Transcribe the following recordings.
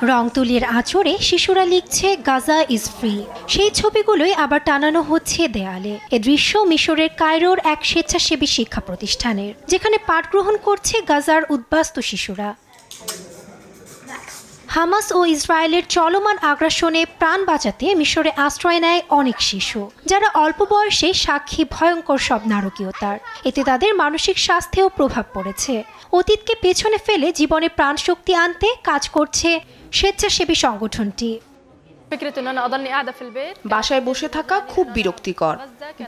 রং তুলির আঁচড়ে শিশুরা লিখছে গাজা ইজ ফ্রি। সেই ছবিগুলোই আবার টানানো হচ্ছে দেয়ালে। এ দৃশ্য মিশরের কায়রোর এক স্বেচ্ছাসেবী শিক্ষা প্রতিষ্ঠানের, যেখানে পাঠ গ্রহণ করছে গাজার উদ্বাস্তু শিশুরা। হামাস ও ইসরায়েলের চলমান আগ্রাসনে প্রাণ বাঁচাতে মিশরে আশ্রয় নেয় অনেক শিশু, যারা অল্প বয়সে সাক্ষী ভয়ঙ্কর সব নারকীয়তার। এতে তাদের মানসিক স্বাস্থ্যেও প্রভাব পড়েছে। অতীতকে পেছনে ফেলে জীবনে প্রাণশক্তি আনতে কাজ করছে স্বেচ্ছাসেবী সংগঠনটি। বাসায় বসে থাকা খুব বিরক্তিকর।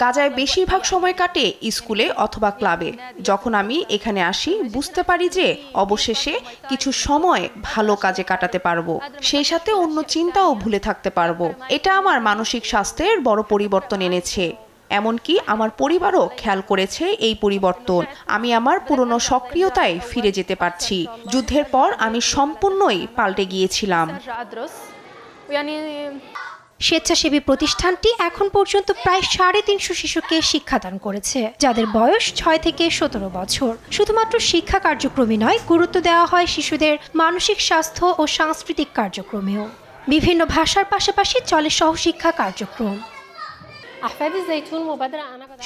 গাজায় বেশিরভাগ সময় কাটে স্কুলে অথবা ক্লাবে। যখন আমি এখানে আসি বুঝতে পারি যে অবশেষে কিছু সময় ভালো কাজে কাটাতে পারবো, সেই সাথে অন্য চিন্তাও ভুলে থাকতে পারবো। এটা আমার মানসিক স্বাস্থ্যের বড় পরিবর্তন এনেছে। এমনকি আমার পরিবারও খেয়াল করেছে এই পরিবর্তন। আমি আমার পুরনো সক্রিয়তায় ফিরে যেতে পারছি। যুদ্ধের পর আমি সম্পূর্ণই পাল্টে গিয়েছিলাম। স্বেচ্ছাসেবী প্রতিষ্ঠানটি এখন পর্যন্ত প্রায় 350 শিশুকে শিক্ষাদান করেছে, যাদের বয়স 6 থেকে 17 বছর। শুধুমাত্র শিক্ষা কার্যক্রমে নয়, গুরুত্ব দেওয়া হয় শিশুদের মানসিক স্বাস্থ্য ও সাংস্কৃতিক কার্যক্রমেও। বিভিন্ন ভাষার পাশাপাশি চলে সহশিক্ষা কার্যক্রম।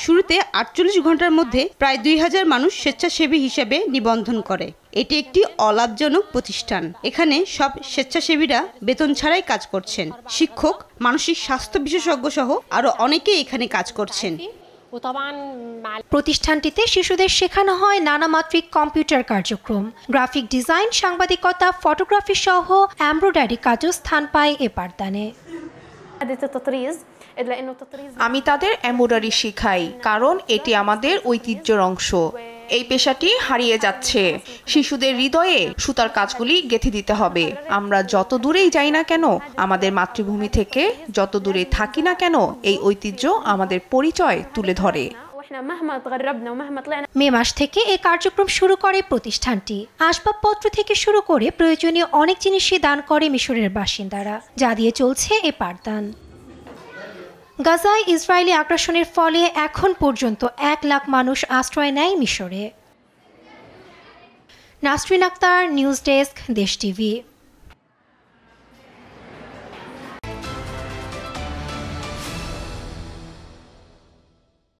শুরুতে 48 ঘন্টার মধ্যে প্রায় 2000 মানুষ স্বেচ্ছাসেবী হিসেবে নিবন্ধন করে। এটি একটি অলাভজনক প্রতিষ্ঠান। এখানে সব স্বেচ্ছাসেবীরা বেতন ছাড়াই কাজ করছেন। শিক্ষক, মানসিক স্বাস্থ্য বিশেষজ্ঞ সহ আরো অনেকেই এখানে কাজ করছেন। প্রতিষ্ঠানটিতে শিশুদের শেখানো হয় নানামাত্রিক কম্পিউটার কার্যক্রম, গ্রাফিক ডিজাইন, সাংবাদিকতা, ফটোগ্রাফি সহ এমব্রয়ডারি কাজও স্থান পায় এ পাঠদানে। আমি তাদের এমব্রয়ডারি শিখাই, কারণ এটি আমাদের ঐতিহ্যের অংশ। এই পেশাটি হারিয়ে যাচ্ছে। শিশুদের হৃদয়ে সুতার কাজগুলি গেঁথে দিতে হবে। আমরা যত দূরেই যাই না কেন, আমাদের মাতৃভূমি থেকে যত দূরে থাকি না কেন, এই ঐতিহ্য আমাদের পরিচয় তুলে ধরে। মে মাস থেকে এই কার্যক্রম শুরু করে প্রতিষ্ঠানটি। আসবাবপত্র থেকে শুরু করে প্রয়োজনীয় অনেক জিনিসই দান করে মিশরের বাসিন্দারা, যা দিয়ে চলছে এ পাঠদান। গাজায় ইসরায়েলি আগ্রাসনের ফলে এখন পর্যন্ত 1 লাখ মানুষ আশ্রয় নেয় মিশরে। নাসরিন আক্তার, নিউজ ডেস্ক, দেশ টিভি।